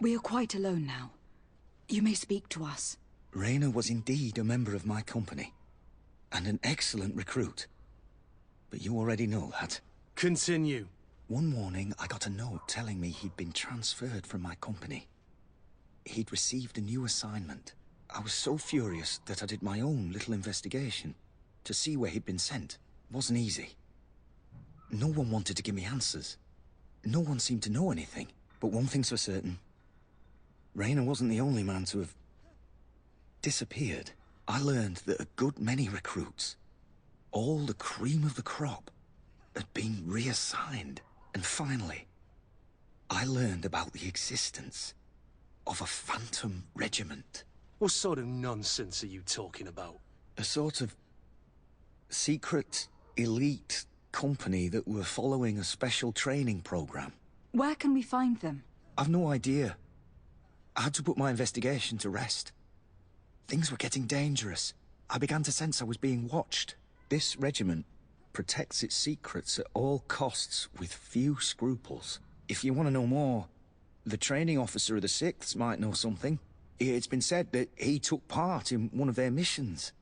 We are quite alone now. You may speak to us. Raynor was indeed a member of my company, and an excellent recruit. But you already know that. Continue. One morning, I got a note telling me he'd been transferred from my company. He'd received a new assignment. I was so furious that I did my own little investigation. To see where he'd been sent wasn't easy. No one wanted to give me answers. No one seemed to know anything. But one thing's for certain. Raynor wasn't the only man to have disappeared. I learned that a good many recruits, all the cream of the crop, had been reassigned. And finally, I learned about the existence of a phantom regiment. What sort of nonsense are you talking about? A sort of secret, elite company that were following a special training program. Where can we find them? I've no idea. I had to put my investigation to rest. Things were getting dangerous. I began to sense I was being watched. This regiment protects its secrets at all costs with few scruples. If you want to know more, the training officer of the 6th might know something. It's been said that he took part in one of their missions,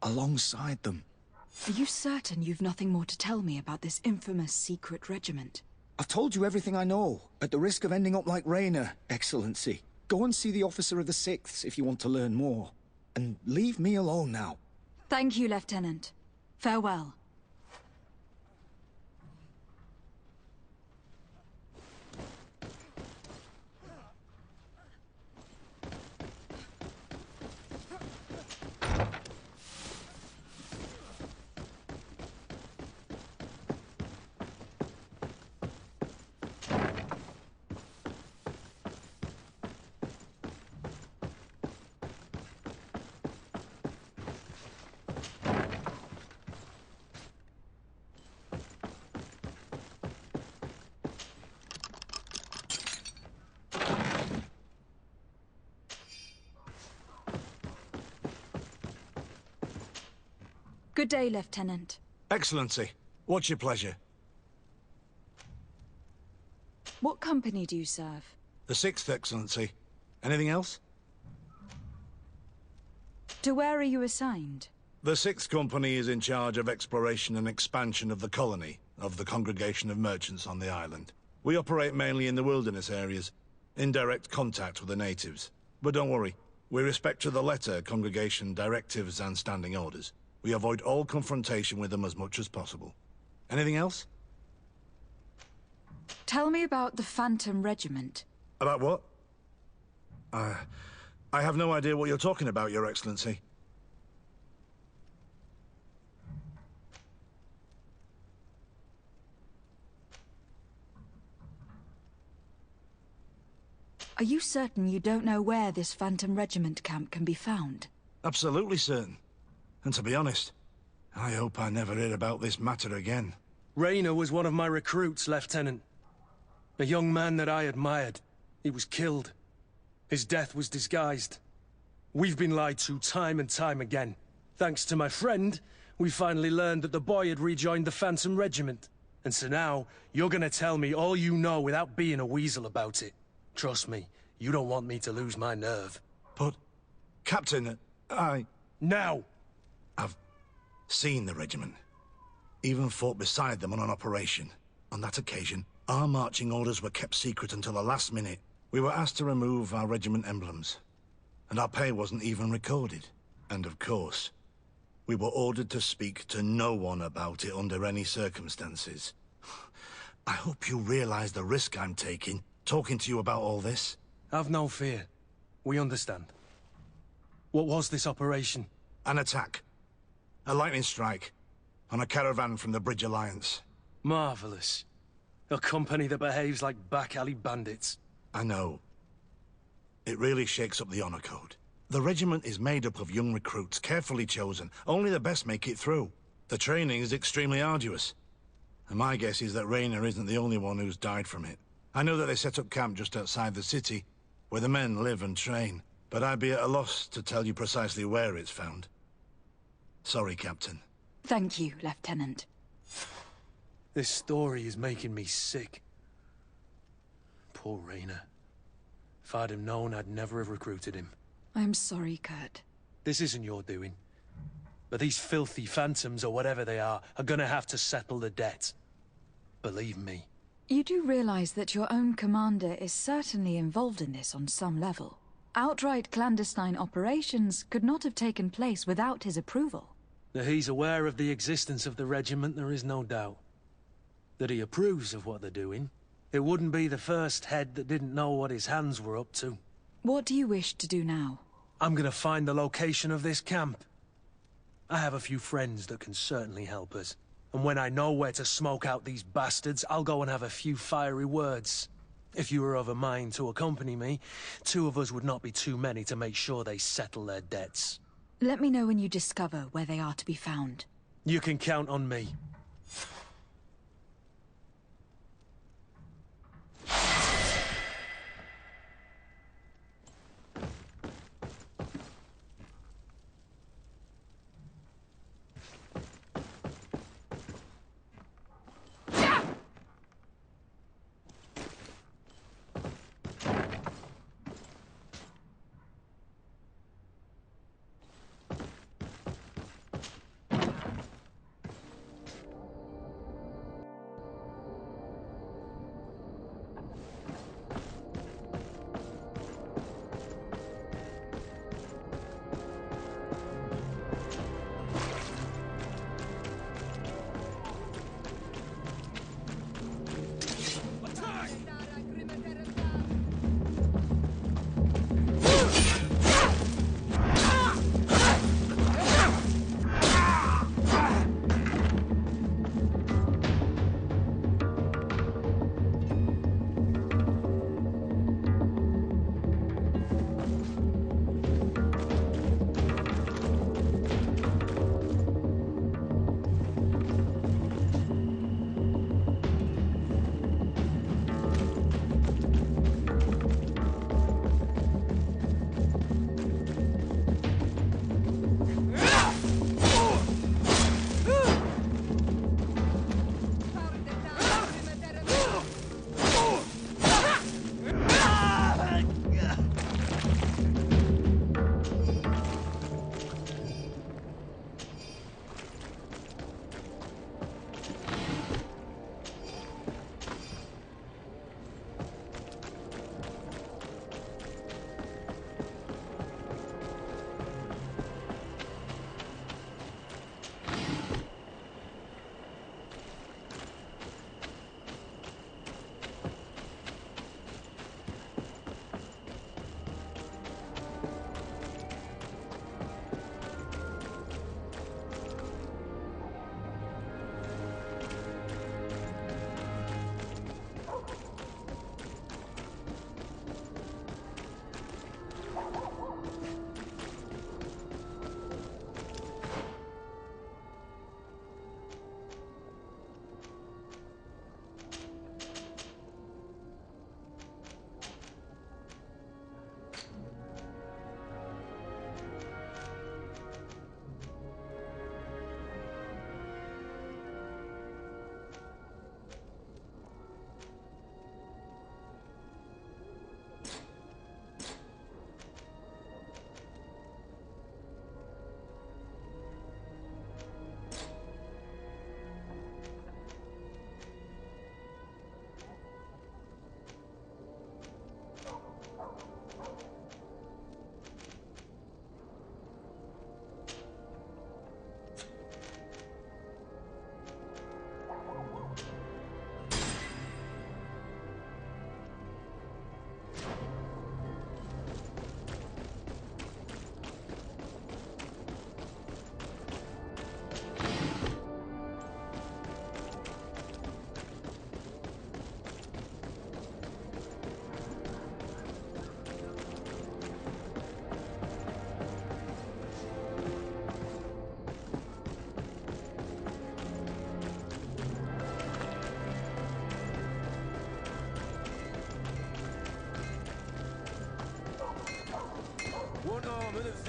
alongside them. Are you certain you've nothing more to tell me about this infamous secret regiment? I've told you everything I know, at the risk of ending up like Raynor, Excellency. Go and see the officer of the 6th if you want to learn more. And leave me alone now. Thank you, Lieutenant. Farewell. Good day, Lieutenant. Excellency, what's your pleasure? What company do you serve? The 6th, Excellency. Anything else? To where are you assigned? The 6th Company is in charge of exploration and expansion of the colony of the Congregation of Merchants on the island. We operate mainly in the wilderness areas, in direct contact with the natives. But don't worry, we respect to the letter Congregation directives and standing orders. We avoid all confrontation with them as much as possible. Anything else? Tell me about the Phantom Regiment. About what? I have no idea what you're talking about, Your Excellency. Are you certain you don't know where this Phantom Regiment camp can be found? Absolutely certain. And to be honest, I hope I never hear about this matter again. Raynor was one of my recruits, Lieutenant. A young man that I admired. He was killed. His death was disguised. We've been lied to time and time again. Thanks to my friend, we finally learned that the boy had rejoined the Phantom Regiment. And so now, you're gonna tell me all you know without being a weasel about it. Trust me, you don't want me to lose my nerve. But, Captain, Now! I've seen the regiment. Even fought beside them on an operation. On that occasion, our marching orders were kept secret until the last minute. We were asked to remove our regiment emblems. And our pay wasn't even recorded. And of course, we were ordered to speak to no one about it under any circumstances. I hope you realize the risk I'm taking, talking to you about all this. Have no fear. We understand. What was this operation? An attack. A lightning strike. On a caravan from the Bridge Alliance. Marvelous. A company that behaves like back-alley bandits. I know. It really shakes up the honor code. The regiment is made up of young recruits, carefully chosen. Only the best make it through. The training is extremely arduous. And my guess is that Raynor isn't the only one who's died from it. I know that they set up camp just outside the city, where the men live and train. But I'd be at a loss to tell you precisely where it's found. Sorry, Captain. Thank you, Lieutenant. This story is making me sick. Poor Raynor. If I'd have known, I'd never have recruited him. I'm sorry, Kurt. This isn't your doing. But these filthy phantoms, or whatever they are gonna have to settle the debt. Believe me. You do realize that your own commander is certainly involved in this on some level. Outright clandestine operations could not have taken place without his approval. That he's aware of the existence of the regiment, there is no doubt. That he approves of what they're doing. It wouldn't be the first head that didn't know what his hands were up to. What do you wish to do now? I'm gonna find the location of this camp. I have a few friends that can certainly help us. And when I know where to smoke out these bastards, I'll go and have a few fiery words. If you were of a mind to accompany me, 2 of us would not be too many to make sure they settle their debts. Let me know when you discover where they are to be found. You can count on me.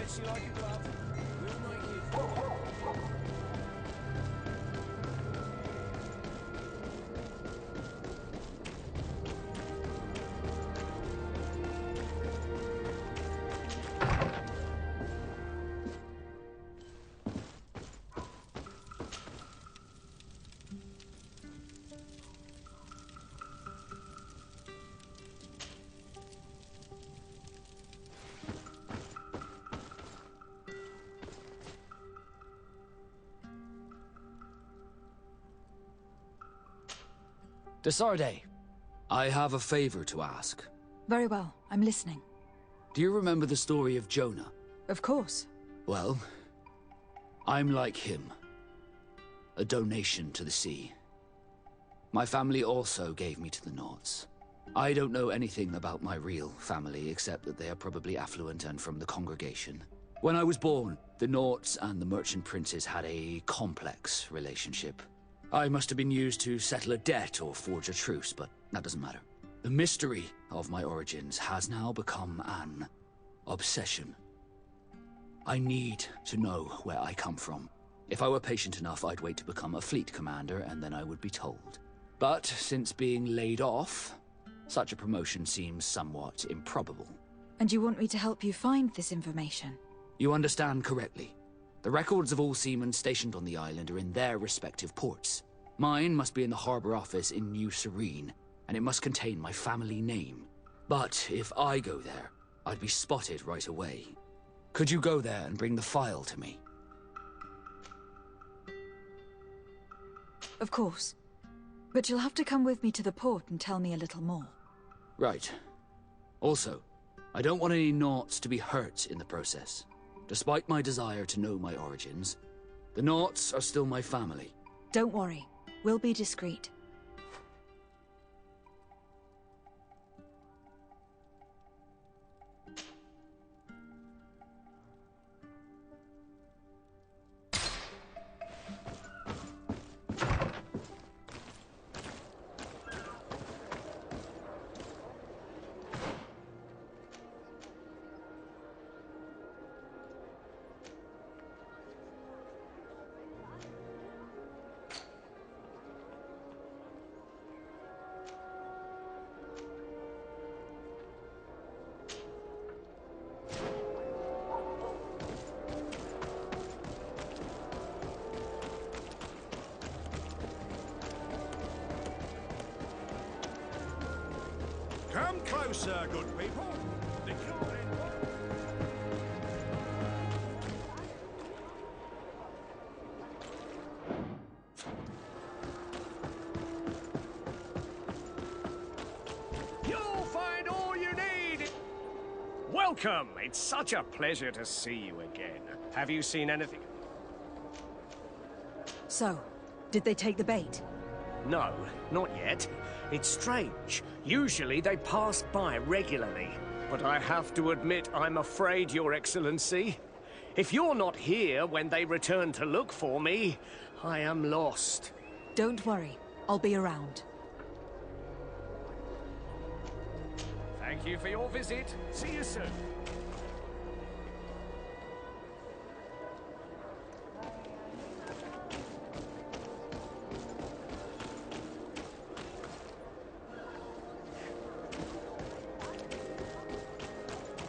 fits you like a glove. We'll make it for you. Desarde, I have a favor to ask. Very well, I'm listening. Do you remember the story of Jonah? Of course. Well, I'm like him. A donation to the sea. My family also gave me to the Nauts. I don't know anything about my real family, except that they are probably affluent and from the congregation. When I was born, the Nauts and the merchant princes had a complex relationship. I must have been used to settle a debt or forge a truce, but that doesn't matter. The mystery of my origins has now become an obsession. I need to know where I come from. If I were patient enough, I'd wait to become a fleet commander, and then I would be told. But since being laid off, such a promotion seems somewhat improbable. And you want me to help you find this information? You understand correctly. The records of all seamen stationed on the island are in their respective ports. Mine must be in the harbor office in New Serene, and it must contain my family name. But if I go there, I'd be spotted right away. Could you go there and bring the file to me? Of course. But you'll have to come with me to the port and tell me a little more. Right. Also, I don't want any Nauts to be hurt in the process. Despite my desire to know my origins, the Nauts are still my family. Don't worry. We'll be discreet. Come closer, good people. The You'll find all you need. Welcome. It's such a pleasure to see you again. Have you seen anything? So, did they take the bait? No, not yet. It's strange. Usually they pass by regularly. But I have to admit, I'm afraid, Your Excellency. If you're not here when they return to look for me, I am lost. Don't worry. I'll be around. Thank you for your visit. See you soon.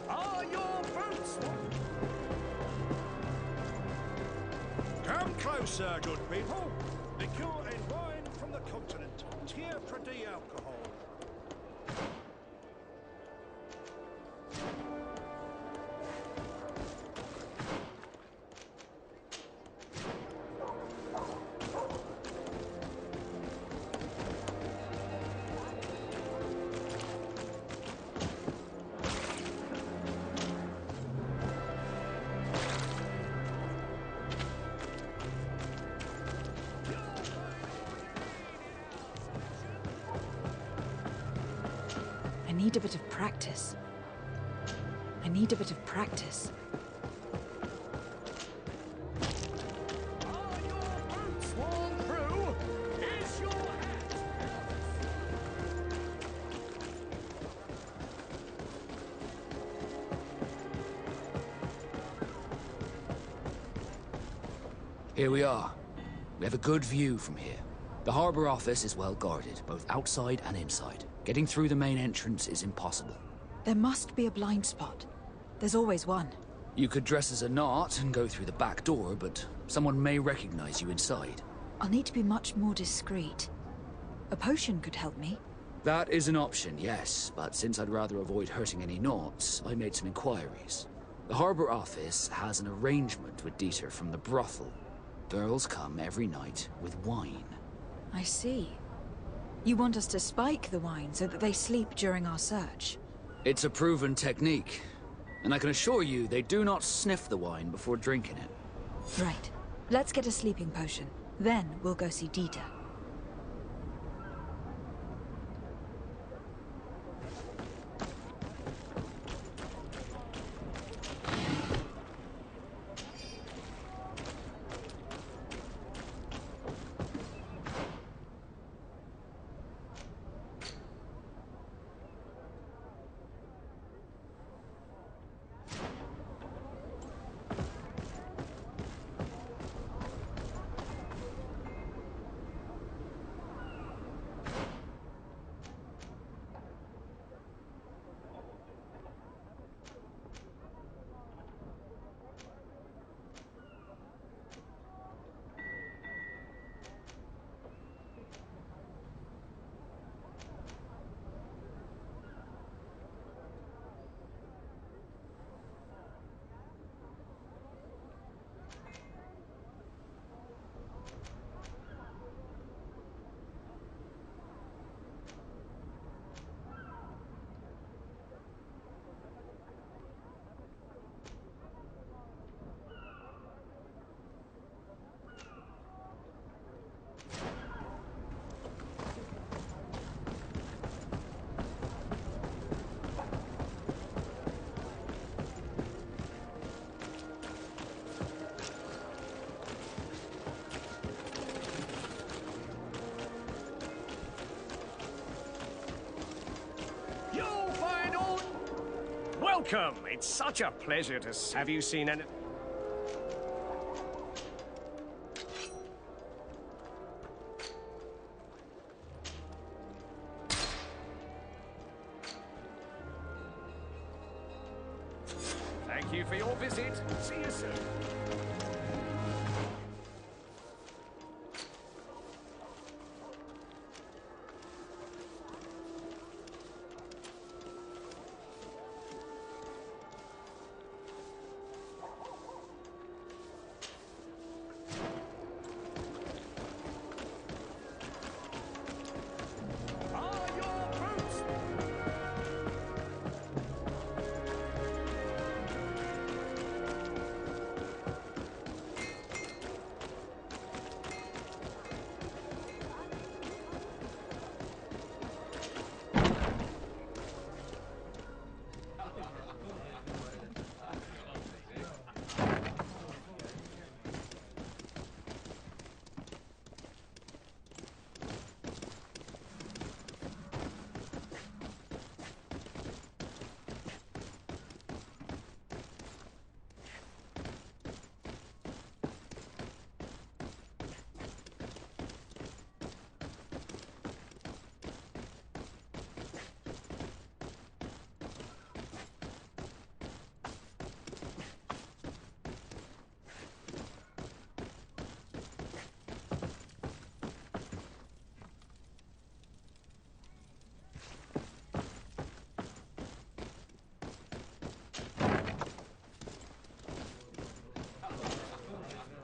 Are your boots? Come closer, good people. Liqueur and wine from the continent. Tier pretty alcohol. I need a bit of practice. I need a bit of practice. Are your boots worn through? Is your hat? Here we are. We have a good view from here. The harbor office is well guarded, both outside and inside. Getting through the main entrance is impossible. There must be a blind spot. There's always one. You could dress as a Naut and go through the back door, but someone may recognize you inside. I'll need to be much more discreet. A potion could help me. That is an option, yes, but since I'd rather avoid hurting any Nauts, I made some inquiries. The harbor office has an arrangement with Dieter from the brothel. Girls come every night with wine. I see. You want us to spike the wine so that they sleep during our search? It's a proven technique, and I can assure you they do not sniff the wine before drinking it. Right. Let's get a sleeping potion. Then we'll go see Dieter. Welcome! It's such a pleasure to have you seen any... Thank you for your visit. See you soon.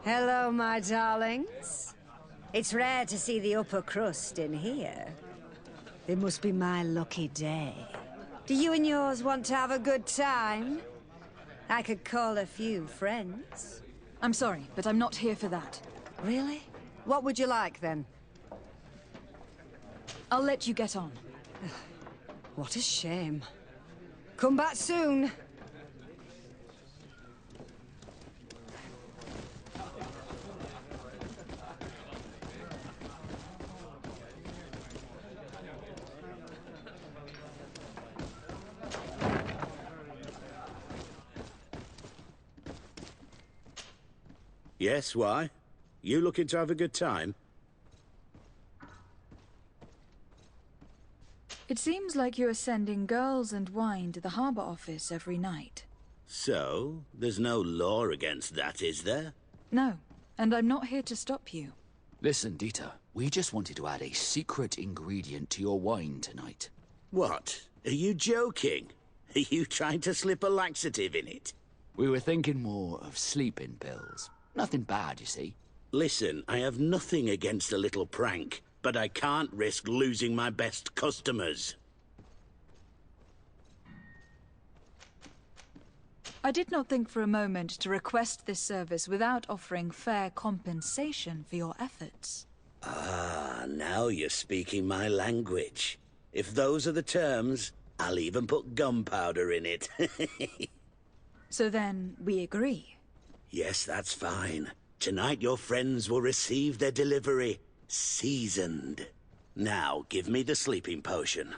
Hello, my darlings. It's rare to see the upper crust in here. It must be my lucky day. Do you and yours want to have a good time? I could call a few friends. I'm sorry, but I'm not here for that. Really? What would you like, then? I'll let you get on. What a shame. Come back soon. Yes, why? You looking to have a good time? It seems like you are sending girls and wine to the harbor office every night. So, there's no law against that, is there? No, and I'm not here to stop you. Listen, Dieter, we just wanted to add a secret ingredient to your wine tonight. What? Are you joking? Are you trying to slip a laxative in it? We were thinking more of sleeping pills. Nothing bad, you see. Listen, I have nothing against a little prank, but I can't risk losing my best customers. I did not think for a moment to request this service without offering fair compensation for your efforts. Ah, now you're speaking my language. If those are the terms, I'll even put gunpowder in it. So then, we agree. Yes, that's fine. Tonight your friends will receive their delivery, seasoned. Now, give me the sleeping potion.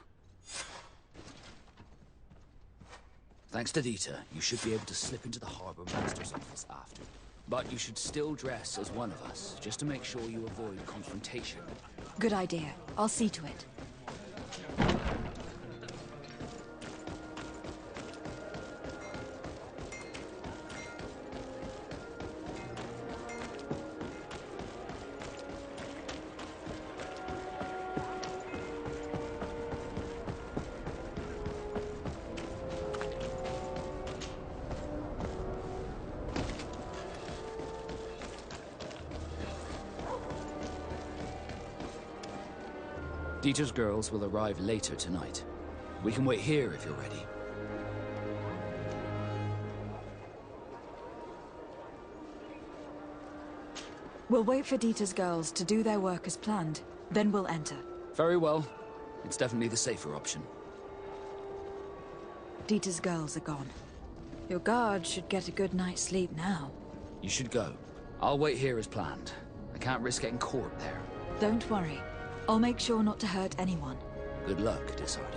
Thanks to Dieter, you should be able to slip into the Harbor Master's office after. But you should still dress as one of us, just to make sure you avoid confrontation. Good idea. I'll see to it. Dieter's girls will arrive later tonight. We can wait here if you're ready. We'll wait for Dieter's girls to do their work as planned, then we'll enter. Very well. It's definitely the safer option. Dieter's girls are gone. Your guard should get a good night's sleep now. You should go. I'll wait here as planned. I can't risk getting caught there. Don't worry. I'll make sure not to hurt anyone. Good luck, Desarde.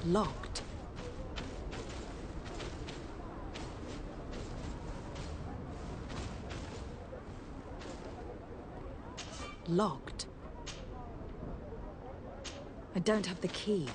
Locked. Locked. I don't have the key.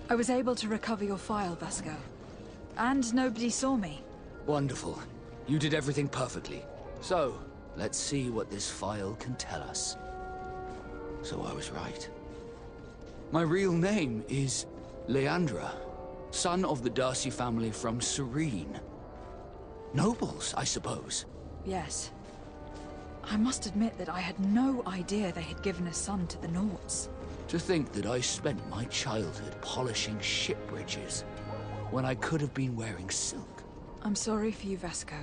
I was able to recover your file, Vasco. And nobody saw me. Wonderful. You did everything perfectly. So, let's see what this file can tell us. So I was right. My real name is Leandra, son of the Darcy family from Serene. Nobles, I suppose. Yes. I must admit that I had no idea they had given a son to the Nauts. To think that I spent my childhood polishing ship bridges, when I could have been wearing silk. I'm sorry for you, Vasco.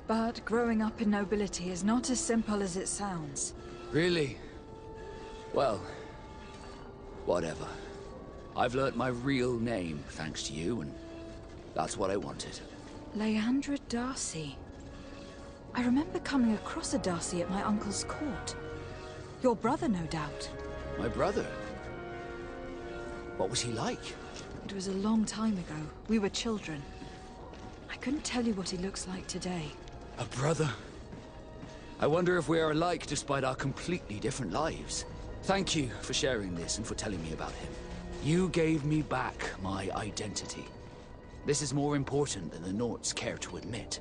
But growing up in nobility is not as simple as it sounds. Really? Well, whatever. I've learnt my real name thanks to you, and that's what I wanted. Leandra Darcy. I remember coming across a Darcy at my uncle's court. Your brother, no doubt. My brother? What was he like? It was a long time ago. We were children. I couldn't tell you what he looks like today. A brother? I wonder if we are alike despite our completely different lives. Thank you for sharing this and for telling me about him. You gave me back my identity. This is more important than the Norts care to admit.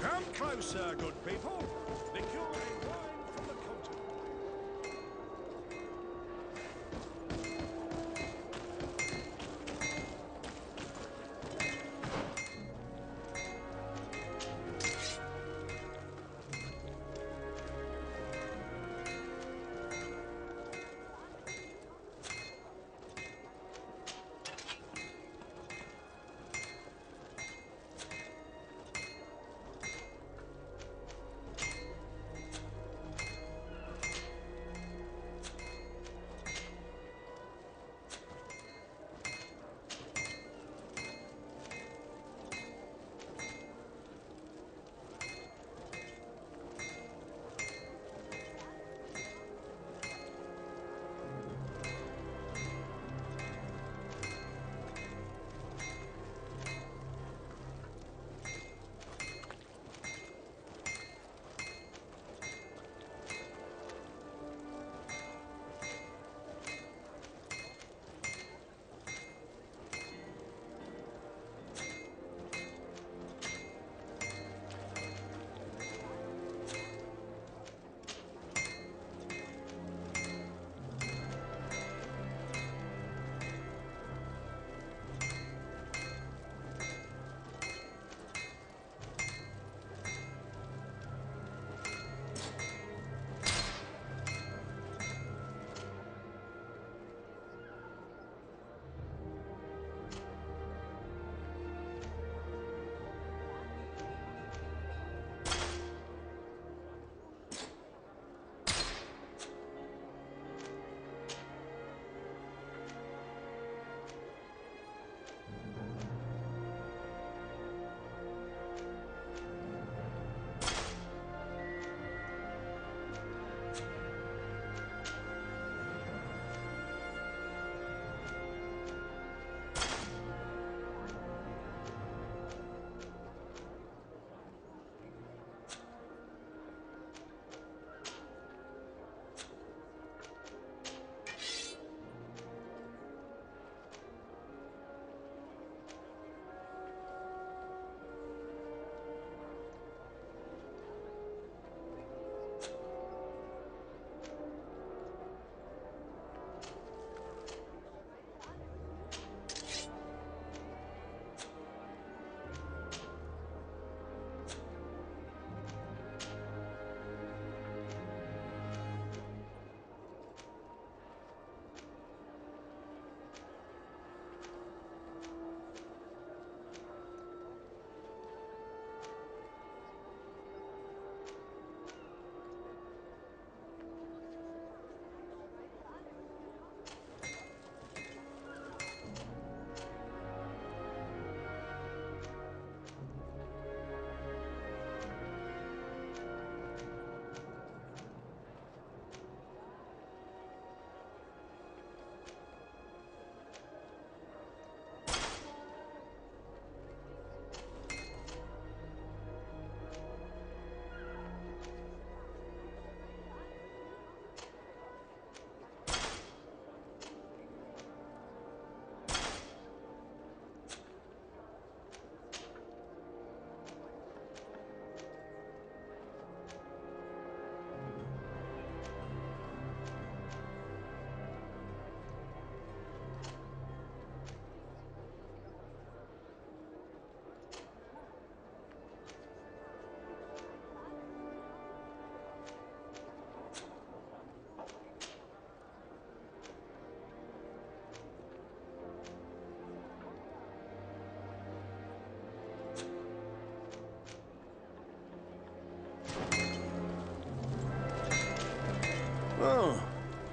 Come closer, good people. Liquor and wine from the continent.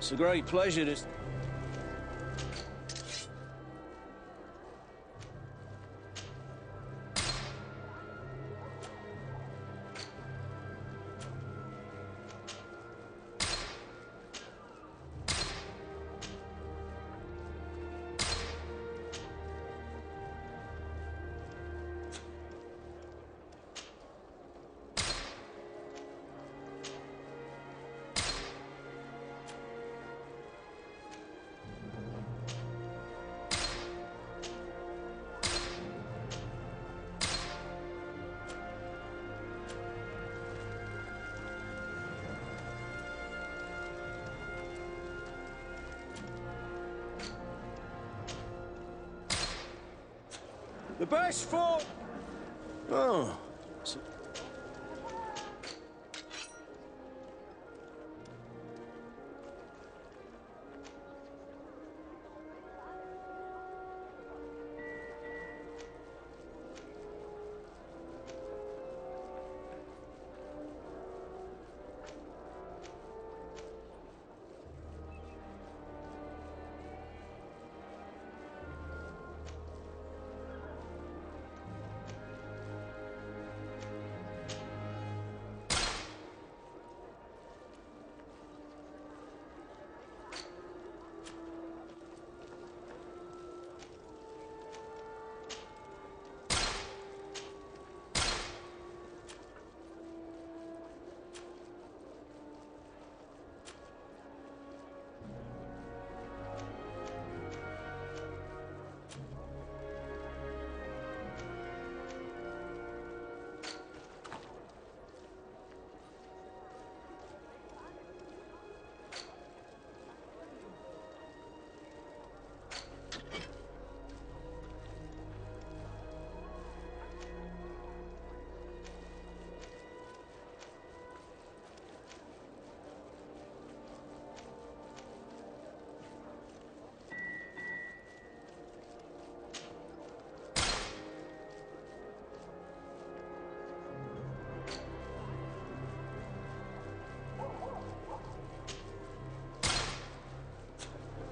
it's a great pleasure to... The best for... Oh.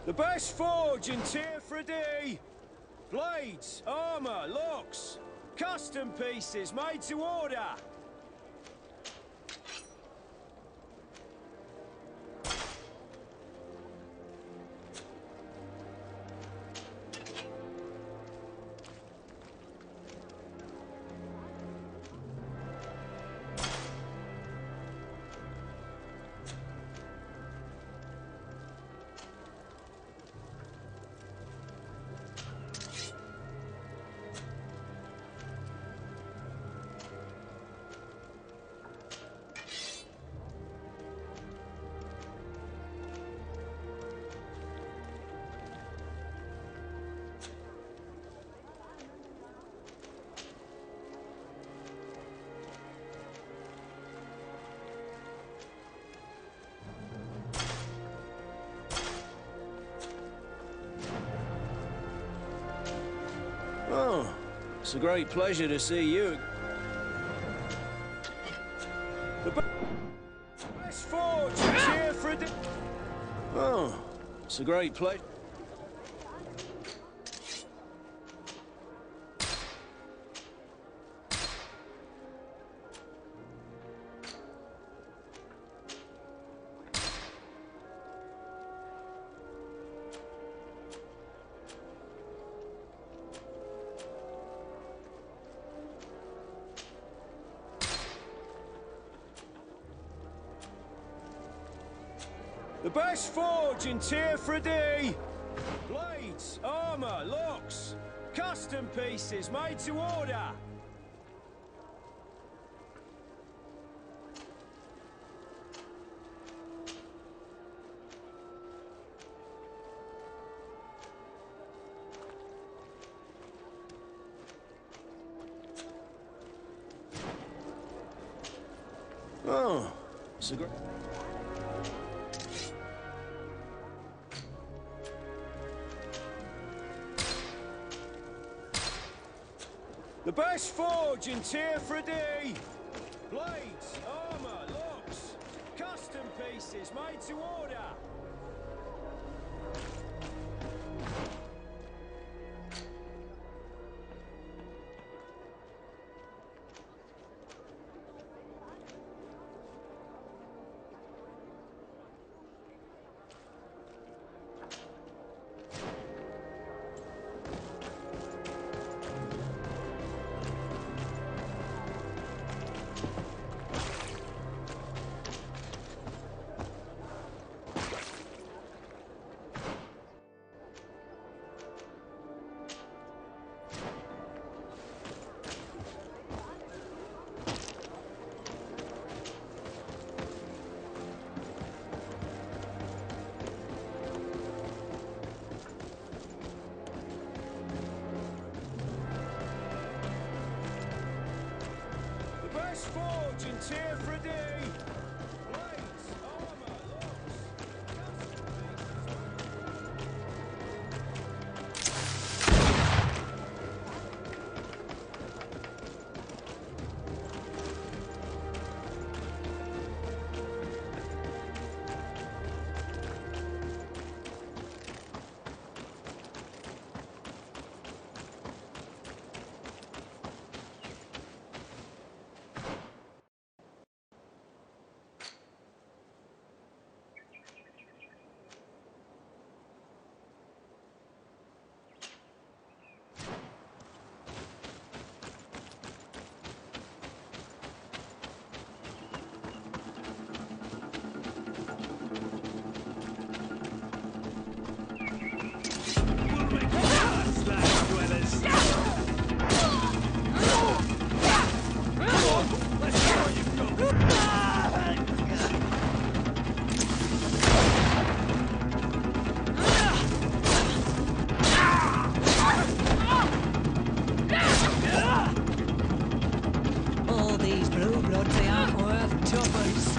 The best forge in Tier 3D! Blades, armour, locks, custom pieces made to order! Oh, it's a great pleasure to see you. The best forge in Tier 3D. Oh, it's a great pleasure. The best forge in Tier 3D! Blades, armour, locks, custom pieces made to order! Oh, it's a great... The best forge in Tier 3D! Blades, armour, locks, custom pieces made to order! Let's forge and tear for a day. Blades, armor, logs. All these blue bloods, they aren't worth tuppence.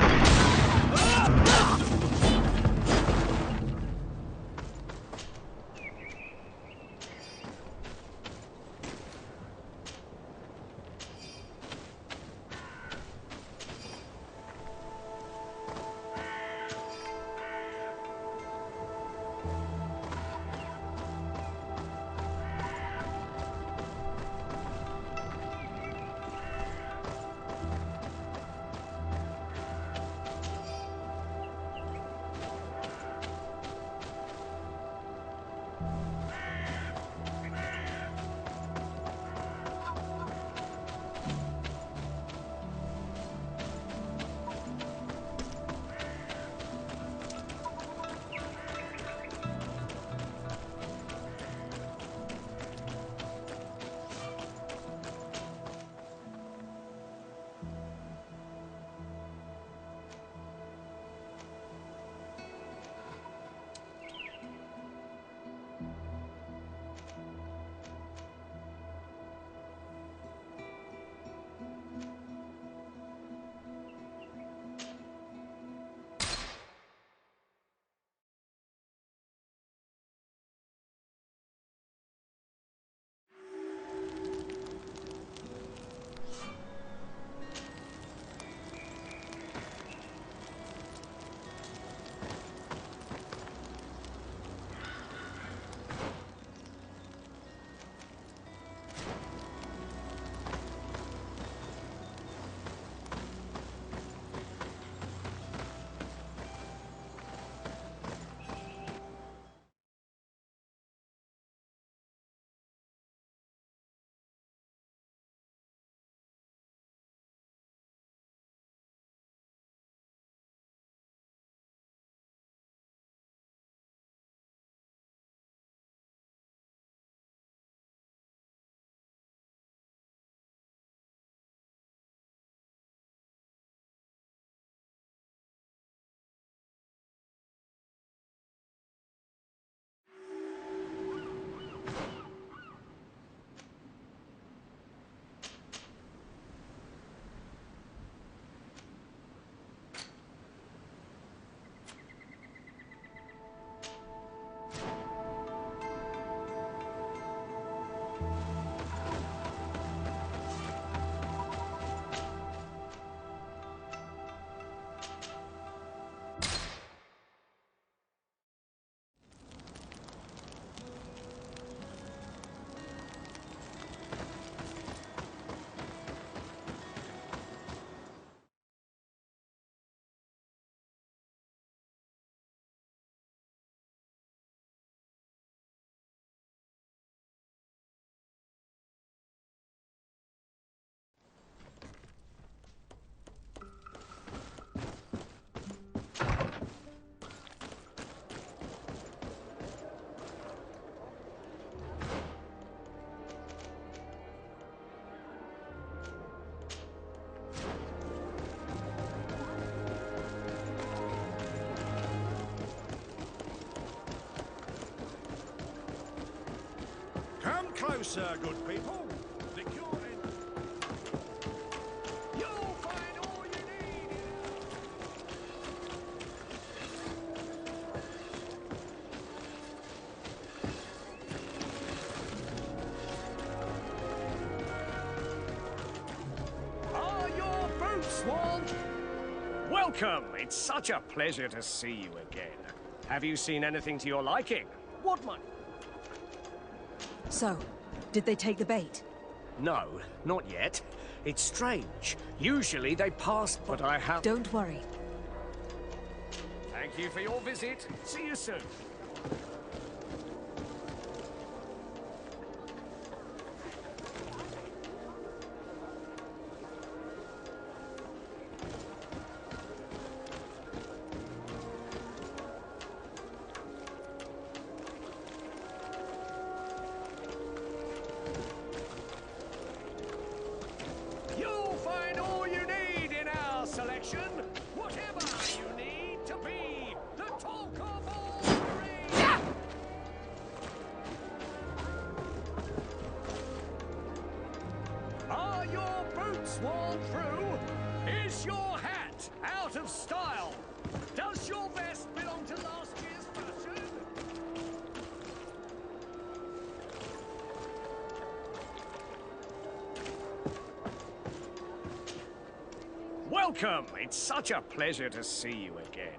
Come closer, good people. The cure in... You'll Welcome! It's such a pleasure to see you again. Have you seen anything to your liking? What might... So, did they take the bait? No, not yet. It's strange. Usually they pass, but I have... Don't worry. Thank you for your visit. See you soon. Worn through? Is your hat out of style? Does your vest belong to last year's fashion? Welcome! It's such a pleasure to see you again.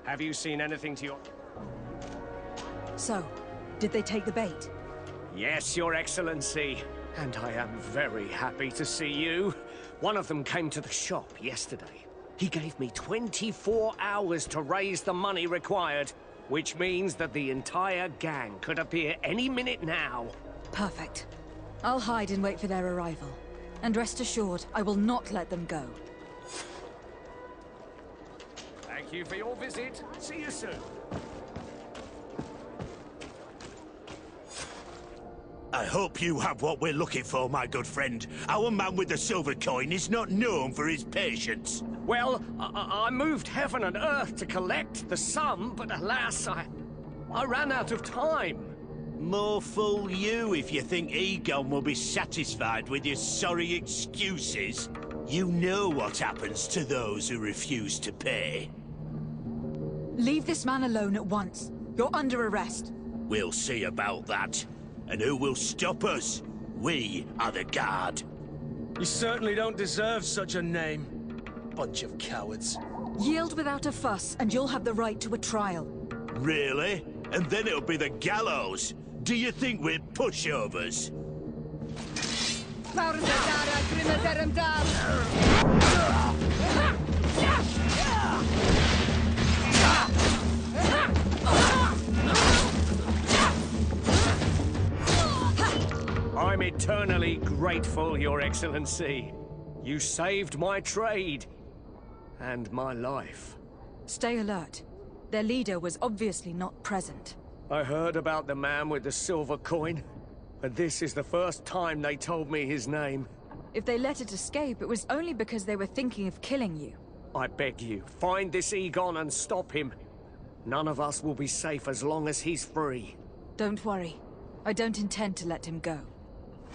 Have you seen anything to your... So, did they take the bait? Yes, Your Excellency. And I am very happy to see you. One of them came to the shop yesterday. He gave me 24 hours to raise the money required, which means that the entire gang could appear any minute now. Perfect. I'll hide and wait for their arrival. And rest assured, I will not let them go. Thank you for your visit. See you soon. I hope you have what we're looking for, my good friend. Our man with the silver coin is not known for his patience. Well, I moved heaven and earth to collect the sum, but alas, I ran out of time. More fool you if you think Egon will be satisfied with your sorry excuses. You know what happens to those who refuse to pay. Leave this man alone at once. You're under arrest. We'll see about that. And who will stop us? We are the guard. You certainly don't deserve such a name. Bunch of cowards. Yield without a fuss, and you'll have the right to a trial. Really? And then it'll be the gallows. Do you think we're pushovers? I'm eternally grateful, Your Excellency. You saved my trade. And my life. Stay alert. Their leader was obviously not present. I heard about the man with the silver coin. And this is the first time they told me his name. If they let it escape, it was only because they were thinking of killing you. I beg you, find this Egon and stop him. None of us will be safe as long as he's free. Don't worry. I don't intend to let him go.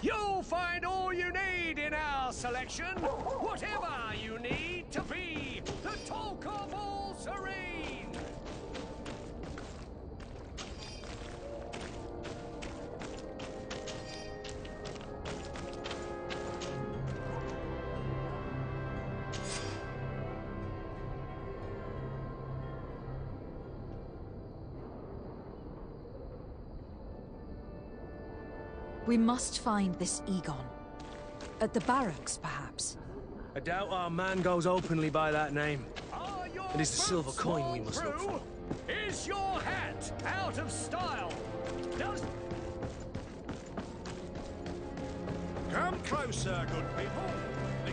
You'll find all you need in our selection. Whatever you need to be the talk of all Serene. We must find this Egon. At the barracks, perhaps. I doubt our man goes openly by that name. It is the silver coin we must look for. Is your hat out of style? Does... Come closer, good people. The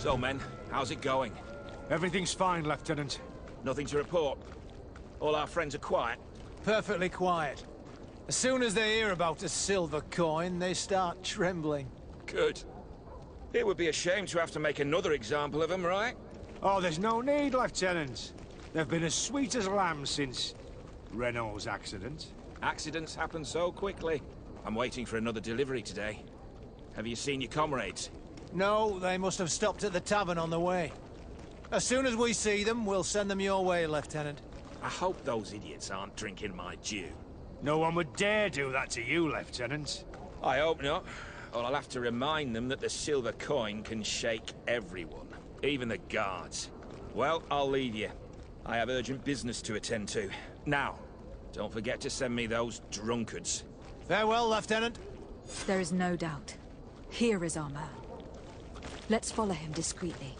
So, men, how's it going? Everything's fine, Lieutenant. Nothing to report? All our friends are quiet? Perfectly quiet. As soon as they hear about a silver coin, they start trembling. Good. It would be a shame to have to make another example of them, right? Oh, there's no need, Lieutenant. They've been as sweet as lambs since Renault's accident. Accidents happen so quickly. I'm waiting for another delivery today. Have you seen your comrades? No, they must have stopped at the tavern on the way. As soon as we see them, we'll send them your way, Lieutenant. I hope those idiots aren't drinking my dew. No one would dare do that to you, Lieutenant. I hope not. Or I'll have to remind them that the silver coin can shake everyone, even the guards. Well, I'll leave you. I have urgent business to attend to. Now, don't forget to send me those drunkards. Farewell, Lieutenant. There is no doubt. Here is our man. Let's follow him discreetly.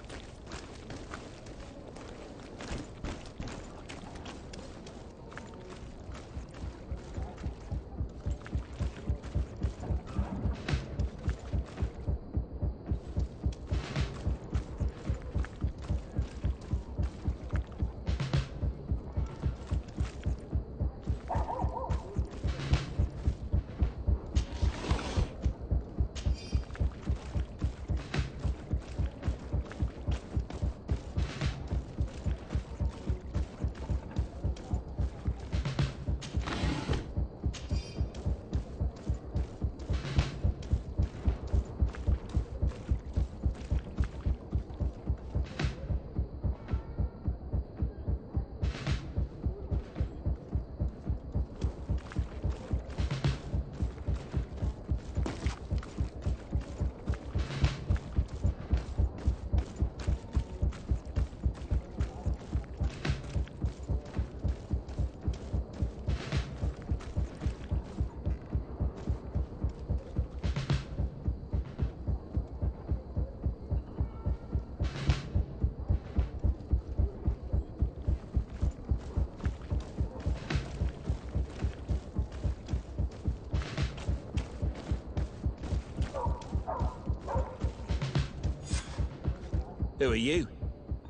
Who are you?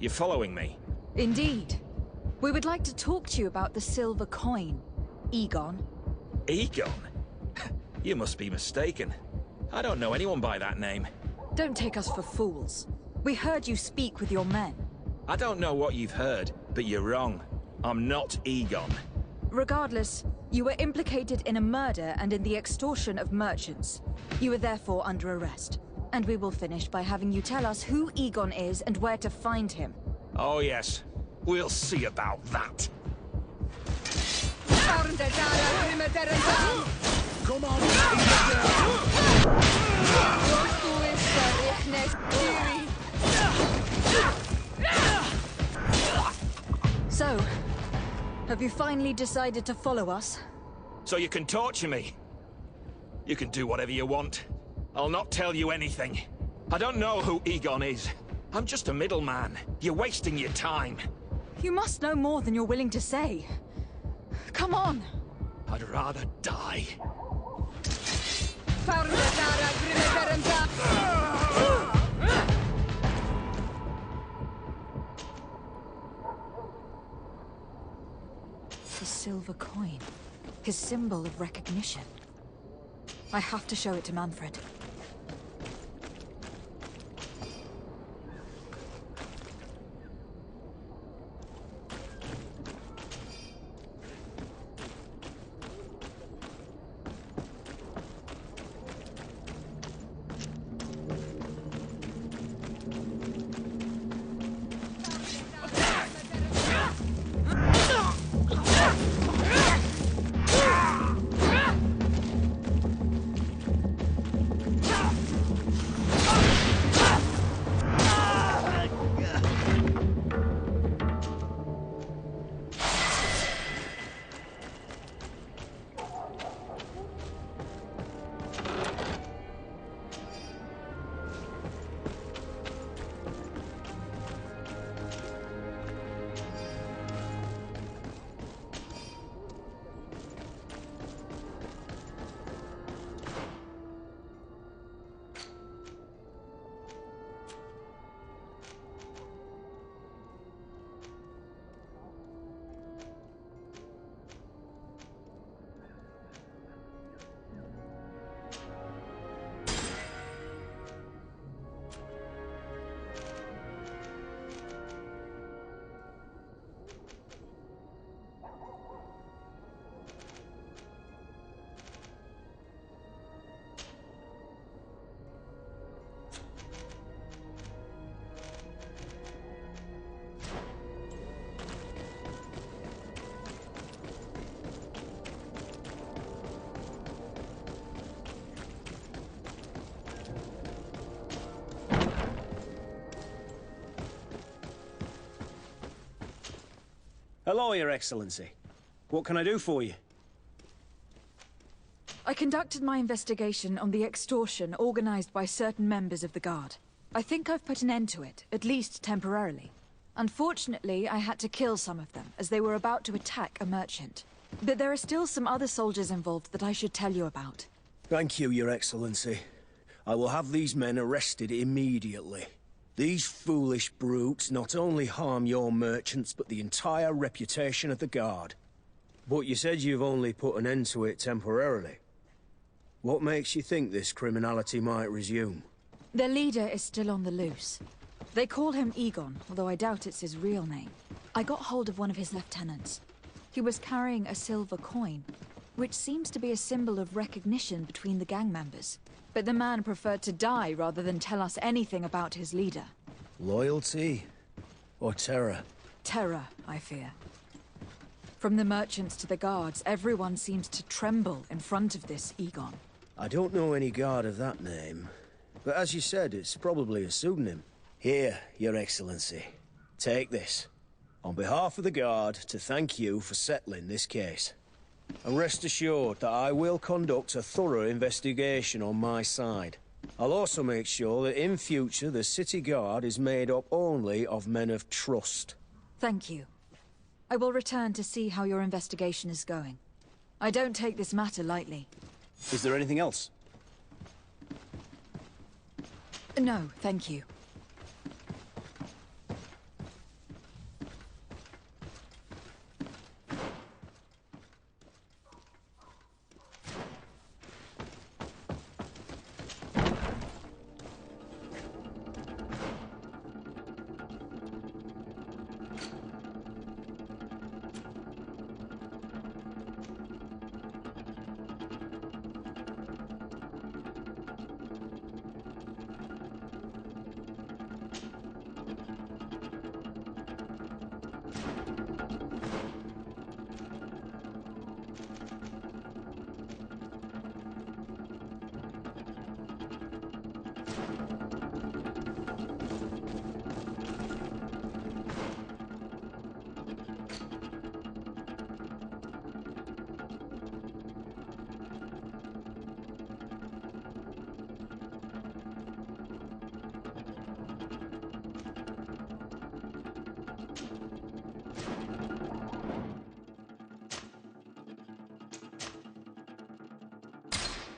You're following me? Indeed. We would like to talk to you about the silver coin, Egon. Egon? You must be mistaken. I don't know anyone by that name. Don't take us for fools. We heard you speak with your men. I don't know what you've heard, but you're wrong. I'm not Egon. Regardless, you were implicated in a murder and in the extortion of merchants. You are therefore under arrest. And we will finish by having you tell us who Egon is and where to find him. Oh yes, we'll see about that. Come on! So, have you finally decided to follow us? So you can torture me. You can do whatever you want. I'll not tell you anything. I don't know who Egon is. I'm just a middleman. You're wasting your time. You must know more than you're willing to say. Come on. I'd rather die. The silver coin. His symbol of recognition. I have to show it to Manfred. Hello, Your Excellency. What can I do for you? I conducted my investigation on the extortion organized by certain members of the Guard. I think I've put an end to it, at least temporarily. Unfortunately, I had to kill some of them, as they were about to attack a merchant. But there are still some other soldiers involved that I should tell you about. Thank you, Your Excellency. I will have these men arrested immediately. These foolish brutes not only harm your merchants, but the entire reputation of the Guard. But you said you've only put an end to it temporarily. What makes you think this criminality might resume? Their leader is still on the loose. They call him Egon, although I doubt it's his real name. I got hold of one of his lieutenants. He was carrying a silver coin, which seems to be a symbol of recognition between the gang members. But the man preferred to die rather than tell us anything about his leader. Loyalty? Or terror? Terror, I fear. From the merchants to the guards, everyone seems to tremble in front of this Egon. I don't know any guard of that name. But as you said, it's probably a pseudonym. Here, Your Excellency. Take this. On behalf of the Guard, to thank you for settling this case. And rest assured that I will conduct a thorough investigation on my side. I'll also make sure that in future the City Guard is made up only of men of trust. Thank you. I will return to see how your investigation is going. I don't take this matter lightly. Is there anything else? No, thank you.